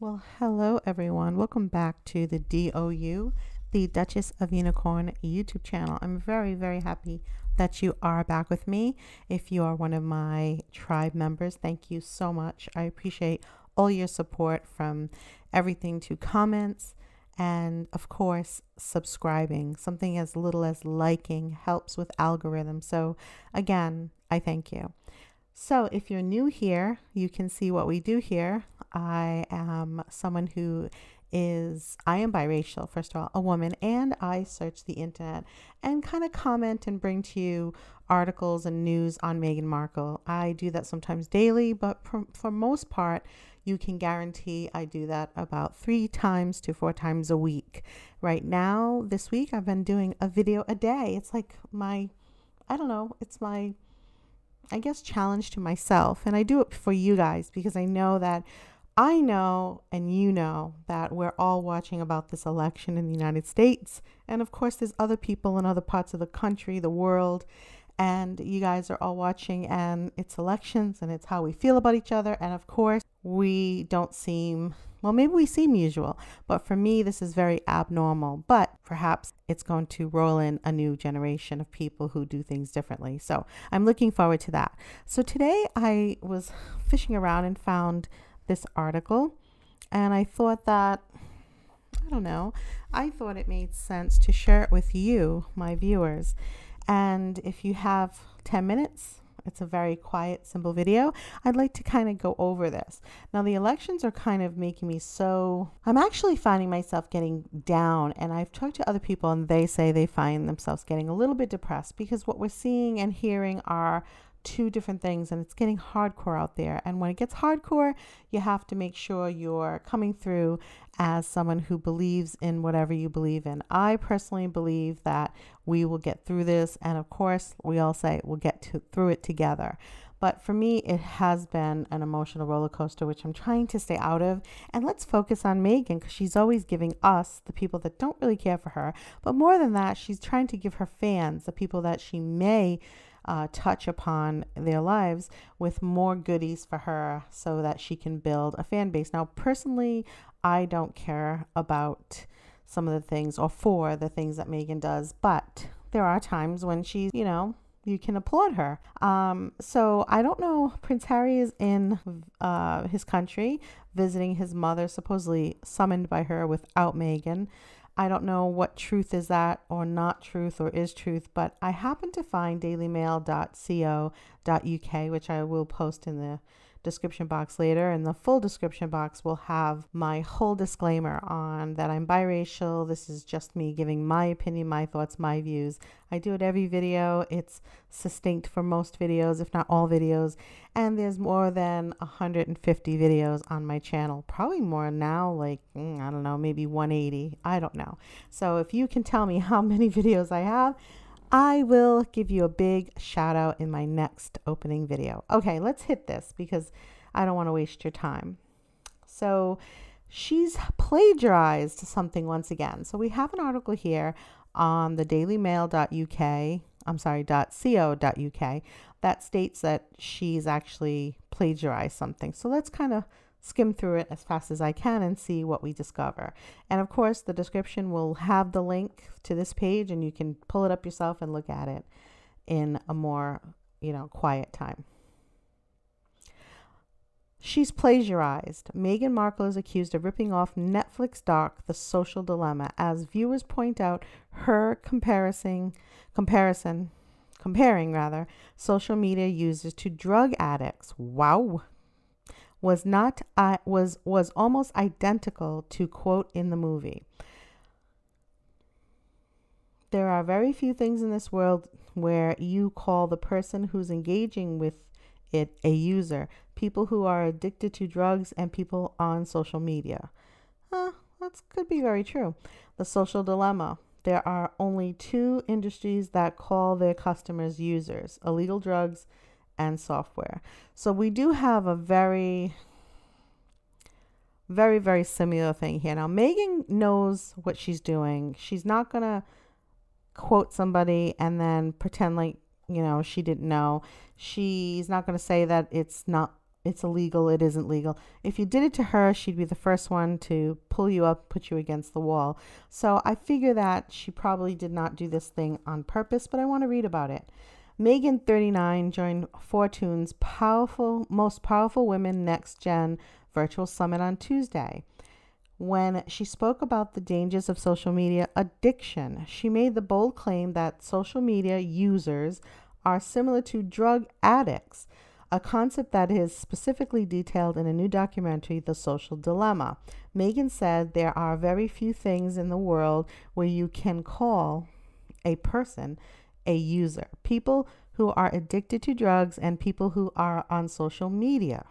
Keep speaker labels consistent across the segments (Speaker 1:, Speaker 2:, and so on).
Speaker 1: Well, hello everyone. Welcome back to the DOU, the Duchess of Unicorn YouTube channel. I'm very, very happy that you are back with me. If you are one of my tribe members, thank you so much. I appreciate all your support, from everything to comments and of course subscribing. Something as little as liking helps with algorithms. So again, I thank you. So if you're new here, you can see what we do here. I am someone who I am biracial, first of all, a woman, and I search the internet and kind of comment and bring to you articles and news on Meghan Markle. I do that sometimes daily, but for most part, you can guarantee I do that about 3 times to 4 times a week. Right now, this week, I've been doing a video a day. It's like it's my I guess challenge to myself, and I do it for you guys because I know and you know that we're all watching about this election in the United States, and of course there's other people in other parts of the country, the world, and you guys are all watching, and it's elections and it's how we feel about each other. And of course we don't seem, well, maybe we seem usual, but for me this is very abnormal. But perhaps it's going to roll in a new generation of people who do things differently, so I'm looking forward to that. So today I was fishing around and found this article, and I thought that I thought it made sense to share it with you, my viewers. And if you have 10 minutes, it's a very quiet, simple video. I'd like to kind of go over this. Now, the elections are kind of making me I'm actually finding myself getting down, and I've talked to other people and they say they find themselves getting a little bit depressed because what we're seeing and hearing are two different things, and it's getting hardcore out there. And when it gets hardcore, you have to make sure you're coming through as someone who believes in whatever you believe in. I personally believe that we will get through this, and of course we all say we'll through it together. But for me, it has been an emotional roller coaster, which I'm trying to stay out of. And let's focus on Meghan, because she's always giving us, the people that don't really care for her, but more than that, she's trying to give her fans, the people that she may touch upon their lives, with more goodies for her so that she can build a fan base. Now, personally, I don't care about some of the things, or for the things that Meghan does, but there are times when she's, you can applaud her. So I don't know, Prince Harry is in his country visiting his mother, supposedly summoned by her without Meghan. I don't know what truth is that, or not truth, or is truth, but I happen to find dailymail.co.uk, which I will post in the description box later, and the full description box will have my whole disclaimer on that I'm biracial. This is just me giving my opinion, my thoughts, my views. I do it every video. It's succinct for most videos, if not all videos, and there's more than 150 videos on my channel, probably more now, like I don't know, maybe 180, I don't know. So if you can tell me how many videos I have, I will give you a big shout out in my next opening video. Okay, let's hit this because I don't want to waste your time. So she's plagiarized something once again. So we have an article here on the dailymail.uk, .co.uk, that states that she's actually plagiarized something. So let's kind of skim through it as fast as I can and see what we discover. And of course, the description will have the link to this page, and you can pull it up yourself and look at it in a more, quiet time. She's plagiarized. Meghan Markle is accused of ripping off Netflix doc The Social Dilemma, as viewers point out her comparing social media users to drug addicts. Wow. Was almost identical to quote in the movie. There are very few things in this world where you call the person who's engaging with it a user. People who are addicted to drugs and people on social media. That could be very true. The social dilemma. There are only 2 industries that call their customers users: illegal drugs and software. So we do have a very, very, very similar thing here. Now, Meghan knows what she's doing. She's not going to quote somebody and then pretend like, she didn't know. She's not going to say that it's not it's illegal, it isn't legal. If you did it to her, she'd be the first one to pull you up, put you against the wall. So I figure that she probably did not do this thing on purpose, but I want to read about it. Meghan, 39, joined Fortune's most powerful women next gen virtual summit on Tuesday. When she spoke about the dangers of social media addiction, she made the bold claim that social media users are similar to drug addicts, a concept that is specifically detailed in a new documentary, The Social Dilemma. Meghan said there are very few things in the world where you can call a person a user. People who are addicted to drugs and people who are on social media.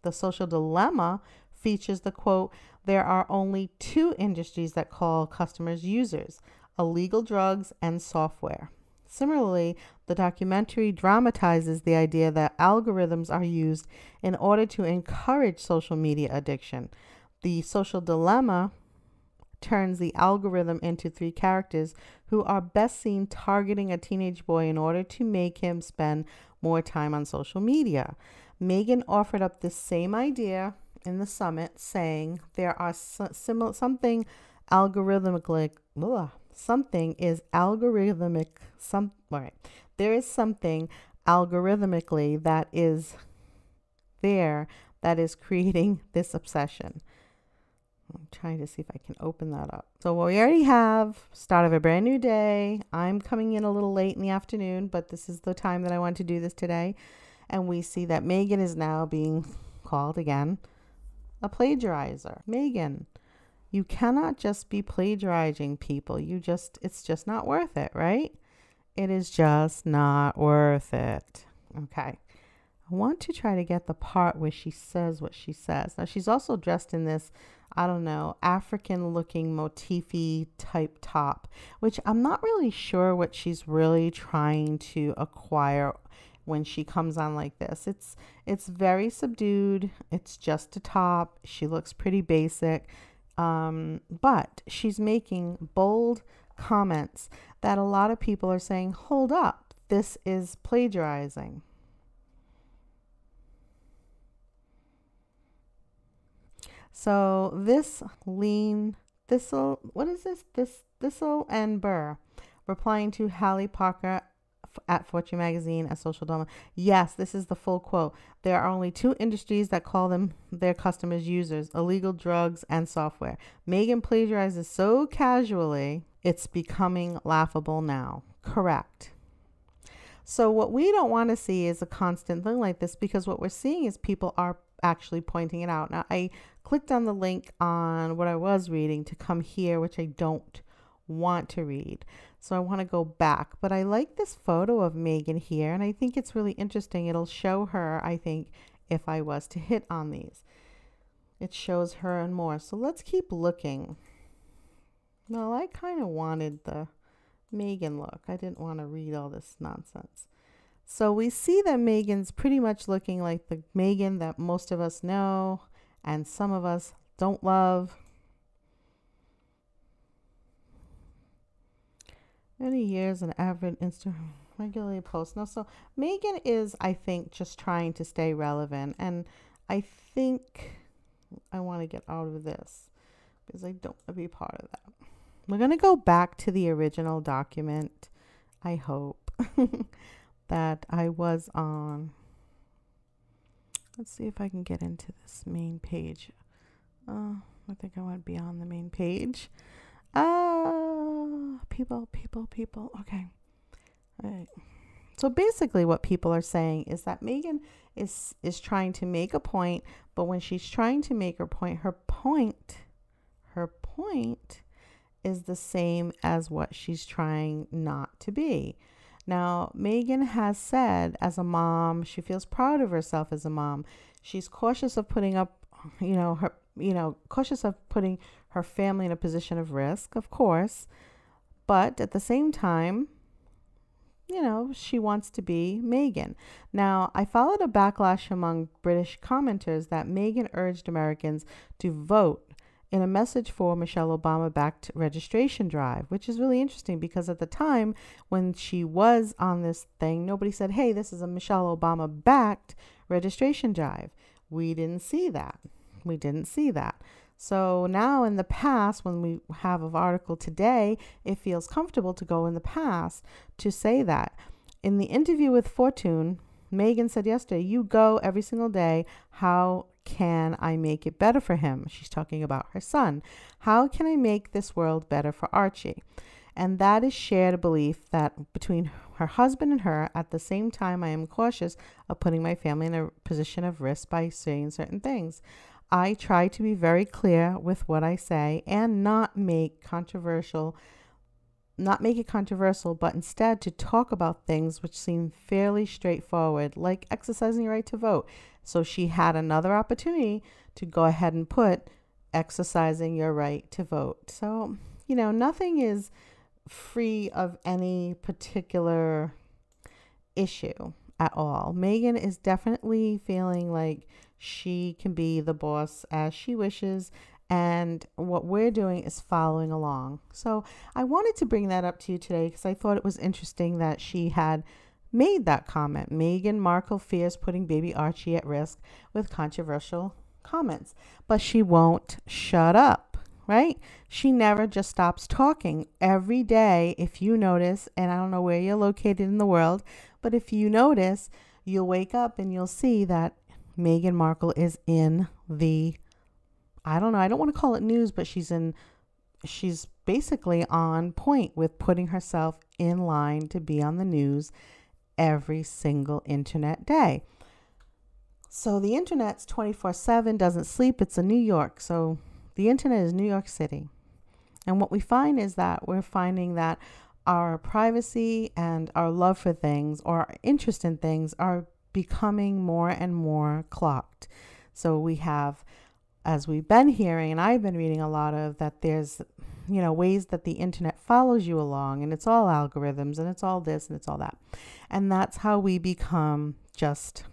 Speaker 1: The Social Dilemma features the quote, there are only two industries that call customers users, illegal drugs and software. Similarly, the documentary dramatizes the idea that algorithms are used in order to encourage social media addiction. The Social Dilemma turns the algorithm into three characters who are best seen targeting a teenage boy in order to make him spend more time on social media. Meghan offered up this same idea in the summit, saying there are something algorithmically there is something algorithmically that is there that is creating this obsession. I'm trying to see if I can open that up. So we already have start of a brand new day. I'm coming in a little late in the afternoon, but this is the time that I want to do this today. And we see that Meghan is now being called again a plagiarizer. Meghan, you cannot just be plagiarizing people. It's just not worth it, right? It is just not worth it. Okay. I want to try to get the part where she says what she says. Now, she's also dressed in this, I don't know, African looking motify type top, which I'm not really sure what she's really trying to acquire when she comes on like this. It's very subdued. It's just a top. She looks pretty basic. But she's making bold comments that a lot of people are saying, hold up, this is plagiarizing. So this lean thistle, what is this? Thistle and Burr, replying to Hallie Parker at Fortune magazine, a social dilemma. Yes, this is the full quote. There are only two industries that call them their customers users, illegal drugs and software. Meghan plagiarizes so casually, it's becoming laughable now. Correct. So what we don't want to see is a constant thing like this, because what we're seeing is people are actually pointing it out. Now, I clicked on the link on what I was reading to come here, which I don't want to read. So I want to go back, but I like this photo of Meghan here, and I think it's really interesting. It'll show her, I think, if I was to hit on these. It shows her and more. So let's keep looking. Well, I kind of wanted the Meghan look. I didn't want to read all this nonsense. So we see that Meghan's pretty much looking like the Meghan that most of us know and some of us don't love. Many years an avid Instagram regularly posts. No, so Meghan is, I think, just trying to stay relevant. And I think I want to get out of this because I don't want to be part of that. We're going to go back to the original document, I hope, that I was on. Let's see if I can get into this main page. I think I want to be on the main page. People. Okay. All right. So basically what people are saying is that Meghan is trying to make a point, but when she's trying to make her point is the same as what she's trying not to be. Now, Meghan has said as a mom, she feels proud of herself as a mom. She's cautious of putting up, cautious of putting her family in a position of risk, of course. But at the same time, she wants to be Meghan. Now, I followed a backlash among British commenters that Meghan urged Americans to vote in a message for Michelle Obama-backed registration drive, which is really interesting because at the time when she was on this thing, nobody said, hey, this is a Michelle Obama-backed registration drive. we didn't see that. We didn't see that. So now in the past, when we have an article today, it feels comfortable to go in the past to say that. In the interview with Fortune, Meghan said yesterday, you go every single day. How can I make it better for him? She's talking about her son. How can I make this world better for Archie? And that is shared a belief that between her husband and her, at the same time, I am cautious of putting my family in a position of risk by saying certain things. I try to be very clear with what I say and not make it controversial, but instead to talk about things which seem fairly straightforward, like exercising your right to vote. So she had another opportunity to go ahead and put exercising your right to vote. So, nothing is free of any particular issue at all. Meghan is definitely feeling like she can be the boss as she wishes, and what we're doing is following along. So I wanted to bring that up to you today because I thought it was interesting that she had made that comment. Meghan Markle fears putting baby Archie at risk with controversial comments, but she won't shut up, right? She never just stops talking. Every day, if you notice, and I don't know where you're located in the world, but if you notice, you'll wake up and you'll see that Meghan Markle is in the, I don't want to call it news, but she's basically on point with putting herself in line to be on the news every single internet day. So the internet's 24/7, doesn't sleep. It's in New York. So the internet is New York City. And what we find is that we're finding that our privacy and our love for things or our interest in things are becoming more and more clocked. So we have, as we've been hearing, and I've been reading a lot of, that there's, ways that the internet follows you along, and it's all algorithms, and it's all this, and it's all that. And that's how we become just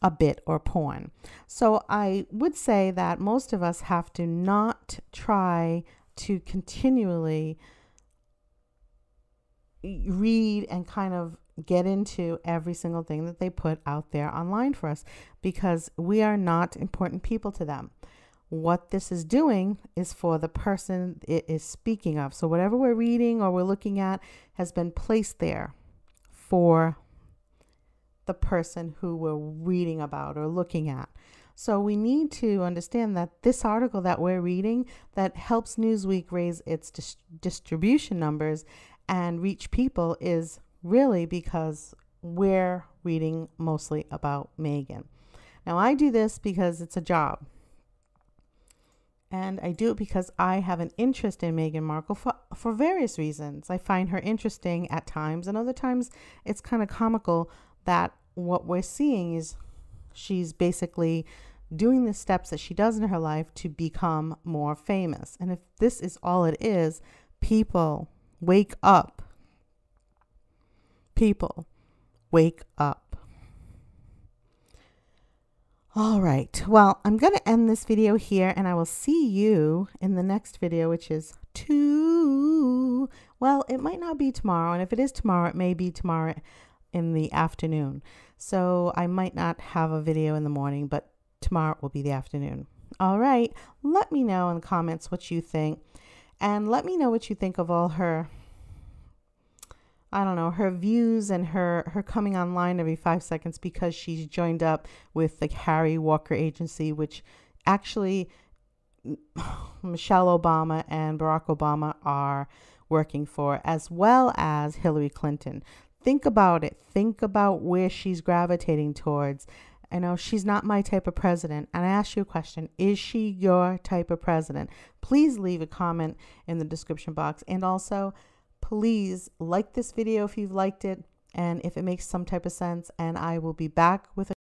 Speaker 1: a bit or pawn. So I would say that most of us have to not try to continually read and kind of get into every single thing that they put out there online for us, because we are not important people to them. What this is doing is for the person it is speaking of. So whatever we're reading or we're looking at has been placed there for the person who we're reading about or looking at. So we need to understand that this article that we're reading that helps Newsweek raise its distribution numbers and reach people is really because we're reading mostly about Meghan. Now, I do this because it's a job. And I do it because I have an interest in Meghan Markle for various reasons. I find her interesting at times, and other times it's kind of comical that what we're seeing is she's basically doing the steps that she does in her life to become more famous. And if this is all it is, people, wake up. People, wake up. All right. Well, I'm going to end this video here, and I will see you in the next video, which is well, it might not be tomorrow. And if it is tomorrow, it may be tomorrow in the afternoon. So I might not have a video in the morning, but tomorrow will be the afternoon. All right. Let me know in the comments what you think, and let me know what you think of all her, her views and her coming online every 5 seconds because she's joined up with the Harry Walker Agency, which actually Michelle Obama and Barack Obama are working for, as well as Hillary Clinton. Think about it. Think about where she's gravitating towards. I know she's not my type of president. And I ask you a question. Is she your type of president? Please leave a comment in the description box. And also, please like this video if you've liked it and if it makes some type of sense. And I will be back with